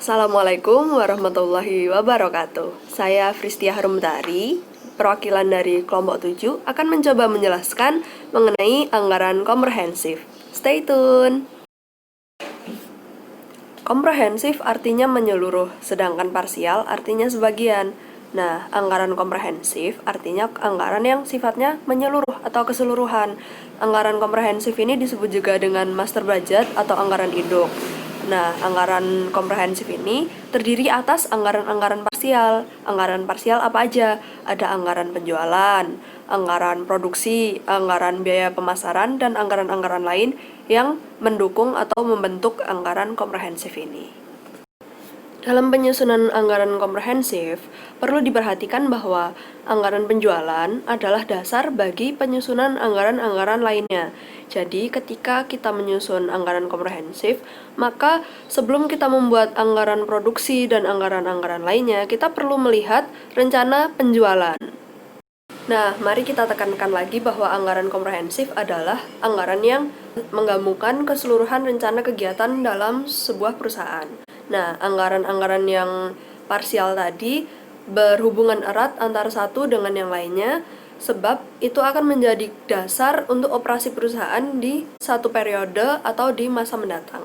Assalamualaikum warahmatullahi wabarakatuh. Saya Fristia Harumtari, perwakilan dari kelompok 7 akan mencoba menjelaskan mengenai anggaran komprehensif. Stay tune. Komprehensif artinya menyeluruh, sedangkan parsial artinya sebagian. Nah, anggaran komprehensif artinya anggaran yang sifatnya menyeluruh atau keseluruhan. Anggaran komprehensif ini disebut juga dengan master budget atau anggaran induk. Nah, anggaran komprehensif ini terdiri atas anggaran-anggaran parsial. Anggaran parsial apa aja? Ada anggaran penjualan, anggaran produksi, anggaran biaya pemasaran, dan anggaran-anggaran lain yang mendukung atau membentuk anggaran komprehensif ini. Dalam penyusunan anggaran komprehensif, perlu diperhatikan bahwa anggaran penjualan adalah dasar bagi penyusunan anggaran-anggaran lainnya. Jadi, ketika kita menyusun anggaran komprehensif, maka sebelum kita membuat anggaran produksi dan anggaran-anggaran lainnya, kita perlu melihat rencana penjualan. Nah, mari kita tekankan lagi bahwa anggaran komprehensif adalah anggaran yang menggabungkan keseluruhan rencana kegiatan dalam sebuah perusahaan. Nah, anggaran-anggaran yang parsial tadi berhubungan erat antara satu dengan yang lainnya, sebab itu akan menjadi dasar untuk operasi perusahaan di satu periode atau di masa mendatang.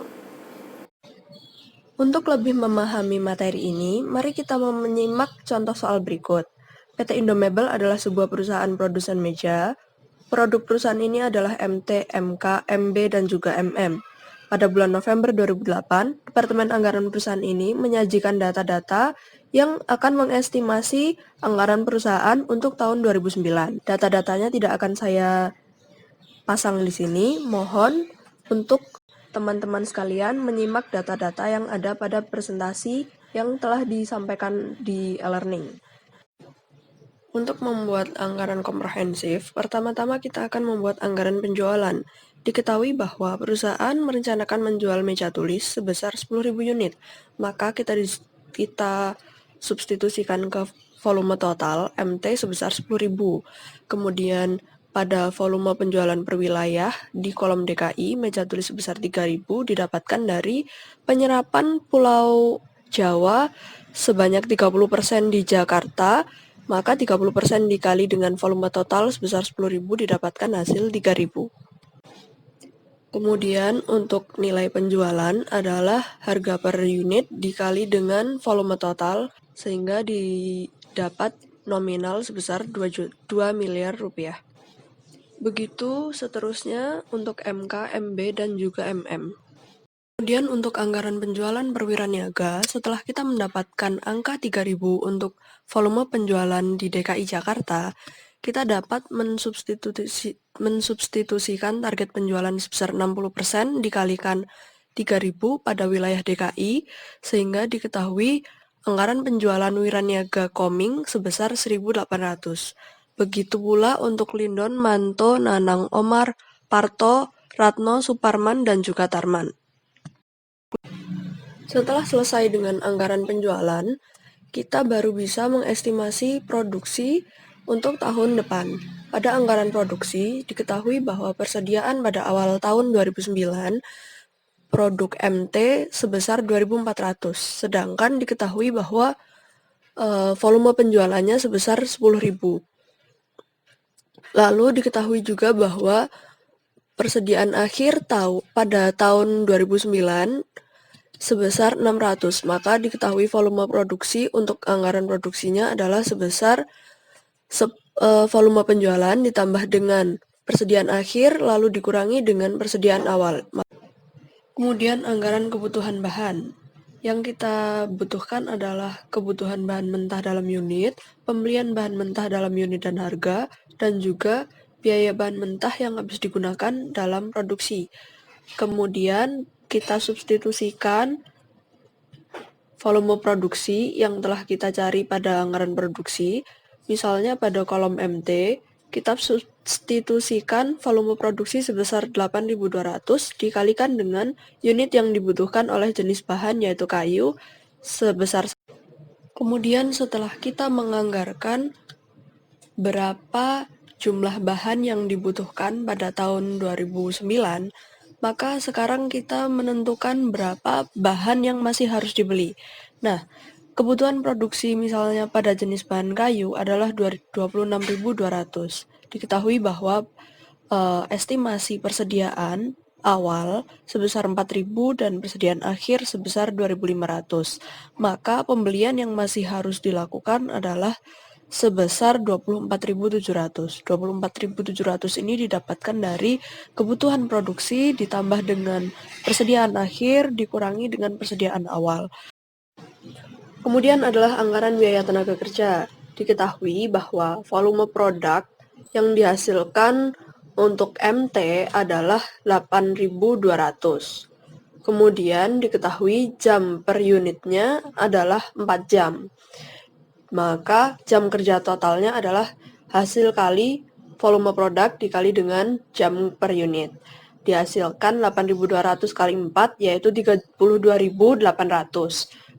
Untuk lebih memahami materi ini, mari kita menyimak contoh soal berikut. PT Indomebel adalah sebuah perusahaan produsen meja. Produk perusahaan ini adalah MT, MK, MB, dan juga MM. Pada bulan November 2008, Departemen Anggaran perusahaan ini menyajikan data-data yang akan mengestimasi anggaran perusahaan untuk tahun 2009. Data-datanya tidak akan saya pasang di sini. Mohon untuk teman-teman sekalian menyimak data-data yang ada pada presentasi yang telah disampaikan di e-learning. Untuk membuat anggaran komprehensif, pertama-tama kita akan membuat anggaran penjualan. Diketahui bahwa perusahaan merencanakan menjual meja tulis sebesar 10.000 unit, maka kita substitusikan ke volume total MT sebesar 10.000. Kemudian pada volume penjualan per wilayah di kolom DKI, meja tulis sebesar 3.000 didapatkan dari penyerapan Pulau Jawa sebanyak 30% di Jakarta, maka 30% dikali dengan volume total sebesar 10.000 didapatkan hasil 3.000. Kemudian untuk nilai penjualan adalah harga per unit dikali dengan volume total sehingga didapat nominal sebesar 2 miliar rupiah. Begitu seterusnya untuk MK, MB, dan juga MM. Kemudian untuk anggaran penjualan perwira niaga, setelah kita mendapatkan angka 3.000 untuk volume penjualan di DKI Jakarta, kita dapat mensubstitusikan target penjualan sebesar 60% dikalikan 3.000 pada wilayah DKI, sehingga diketahui anggaran penjualan wiraniaga Koming sebesar 1.800. Begitu pula untuk Lindon, Manto, Nanang, Omar, Parto, Ratno, Suparman, dan juga Tarman. Setelah selesai dengan anggaran penjualan, kita baru bisa mengestimasi produksi untuk tahun depan. Pada anggaran produksi, diketahui bahwa persediaan pada awal tahun 2009 produk MT sebesar 2.400, sedangkan diketahui bahwa volume penjualannya sebesar 10.000. Lalu diketahui juga bahwa persediaan akhir pada tahun 2009 sebesar 600, maka diketahui volume produksi untuk anggaran produksinya adalah sebesar volume penjualan ditambah dengan persediaan akhir lalu dikurangi dengan persediaan awal. Kemudian anggaran kebutuhan bahan. Yang kita butuhkan adalah kebutuhan bahan mentah dalam unit, pembelian bahan mentah dalam unit dan harga, dan juga biaya bahan mentah yang habis digunakan dalam produksi. Kemudian kita substitusikan volume produksi yang telah kita cari pada anggaran produksi. Misalnya pada kolom MT, kita substitusikan volume produksi sebesar 8.200 dikalikan dengan unit yang dibutuhkan oleh jenis bahan yaitu kayu sebesar. Kemudian setelah kita menganggarkan berapa jumlah bahan yang dibutuhkan pada tahun 2009, Maka sekarang kita menentukan berapa bahan yang masih harus dibeli. Nah, kebutuhan produksi misalnya pada jenis bahan kayu adalah 26.200. Diketahui bahwa estimasi persediaan awal sebesar 4.000 dan persediaan akhir sebesar 2.500. Maka pembelian yang masih harus dilakukan adalah sebesar 24.700. 24.700 ini didapatkan dari kebutuhan produksi ditambah dengan persediaan akhir dikurangi dengan persediaan awal. Kemudian adalah anggaran biaya tenaga kerja. Diketahui bahwa volume produk yang dihasilkan untuk MT adalah 8.200. Kemudian diketahui jam per unitnya adalah 4 jam. Maka jam kerja totalnya adalah hasil kali volume produk dikali dengan jam per unit. Dihasilkan 8.200 kali 4 yaitu 32.800.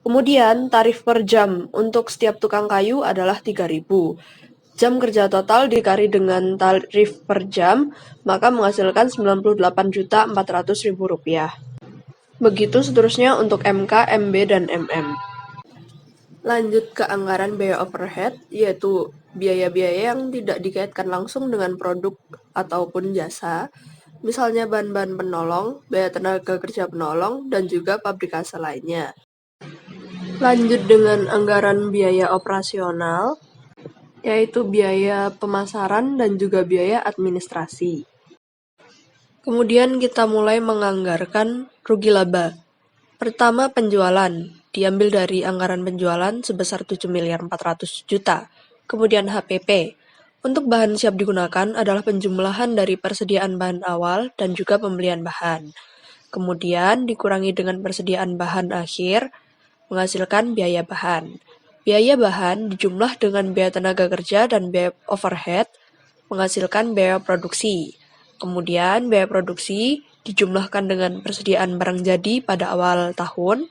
Kemudian tarif per jam untuk setiap tukang kayu adalah 3.000. Jam kerja total dikali dengan tarif per jam, maka menghasilkan Rp98.400.000. Begitu seterusnya untuk MK, MB, dan MM. Lanjut ke anggaran biaya overhead, yaitu biaya-biaya yang tidak dikaitkan langsung dengan produk ataupun jasa, misalnya bahan-bahan penolong, biaya tenaga kerja penolong, dan juga pabrikase lainnya. Lanjut dengan anggaran biaya operasional, yaitu biaya pemasaran dan juga biaya administrasi. Kemudian kita mulai menganggarkan rugi laba. Pertama, penjualan. Diambil dari anggaran penjualan sebesar 7.400.000.000. Kemudian HPP. Untuk bahan siap digunakan adalah penjumlahan dari persediaan bahan awal dan juga pembelian bahan. Kemudian dikurangi dengan persediaan bahan akhir, menghasilkan biaya bahan. Biaya bahan dijumlah dengan biaya tenaga kerja dan biaya overhead, menghasilkan biaya produksi. Kemudian biaya produksi dijumlahkan dengan persediaan barang jadi pada awal tahun,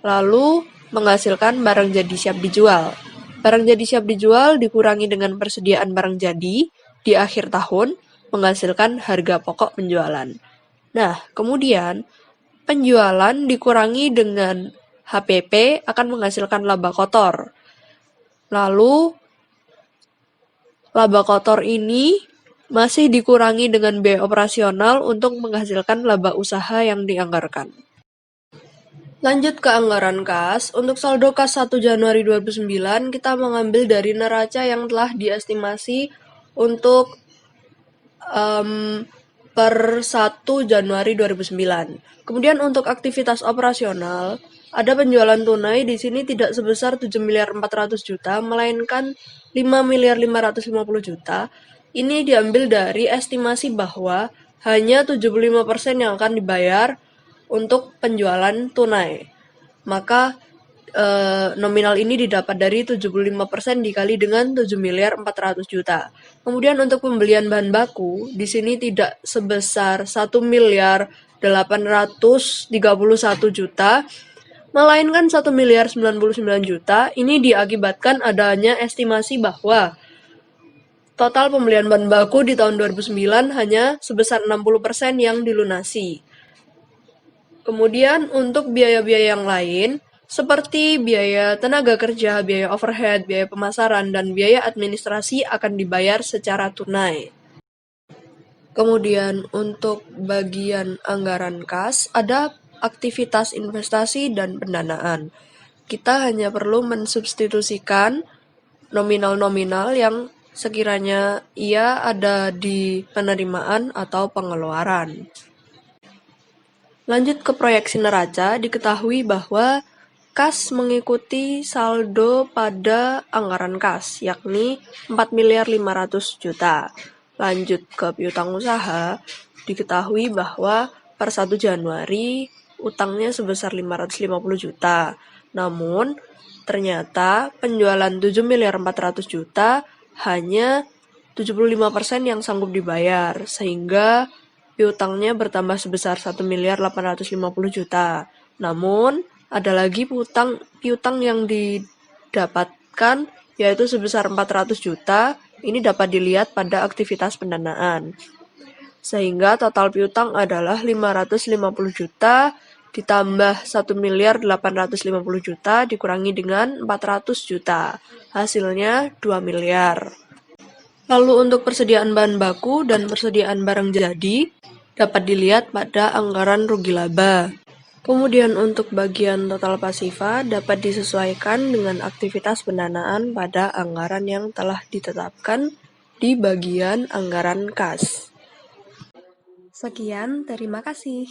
lalu menghasilkan barang jadi siap dijual. Barang jadi siap dijual dikurangi dengan persediaan barang jadi di akhir tahun, menghasilkan harga pokok penjualan. Nah, kemudian penjualan dikurangi dengan HPP akan menghasilkan laba kotor. Lalu, laba kotor ini masih dikurangi dengan biaya operasional untuk menghasilkan laba usaha yang dianggarkan. Lanjut ke anggaran kas. Untuk saldo kas 1 Januari 2009, kita mengambil dari neraca yang telah diestimasi untuk per 1 Januari 2009. Kemudian untuk aktivitas operasional, ada penjualan tunai di sini tidak sebesar 7.400.000.000, melainkan 5.550.000.000. Ini diambil dari estimasi bahwa hanya 75% yang akan dibayar untuk penjualan tunai. Maka nominal ini didapat dari 75% dikali dengan 7.400.000.000. Kemudian untuk pembelian bahan baku, di sini tidak sebesar 1.831.000.000, melainkan 1.099.000.000. Ini diakibatkan adanya estimasi bahwa total pembelian bahan baku di tahun 2009 hanya sebesar 60% yang dilunasi. Kemudian untuk biaya-biaya yang lain, seperti biaya tenaga kerja, biaya overhead, biaya pemasaran, dan biaya administrasi akan dibayar secara tunai. Kemudian untuk bagian anggaran kas, ada aktivitas investasi dan pendanaan. Kita hanya perlu mensubstitusikan nominal-nominal yang sekiranya ia ada di penerimaan atau pengeluaran. Lanjut ke proyeksi neraca, diketahui bahwa kas mengikuti saldo pada anggaran kas, yakni 4.500.000.000. Lanjut ke piutang usaha, diketahui bahwa per 1 Januari utangnya sebesar 550 juta. Namun, ternyata penjualan 7.400.000.000 hanya 75% yang sanggup dibayar, sehingga piutangnya bertambah sebesar 1.850.000.000. Namun, ada lagi piutang yang didapatkan yaitu sebesar 400 juta. Ini dapat dilihat pada aktivitas pendanaan. Sehingga total piutang adalah 550 juta ditambah 1.850 juta dikurangi dengan 400 juta. Hasilnya 2 miliar. Lalu untuk persediaan bahan baku dan persediaan barang jadi dapat dilihat pada anggaran rugi laba. Kemudian untuk bagian total pasifa dapat disesuaikan dengan aktivitas pendanaan pada anggaran yang telah ditetapkan di bagian anggaran kas. Sekian, terima kasih.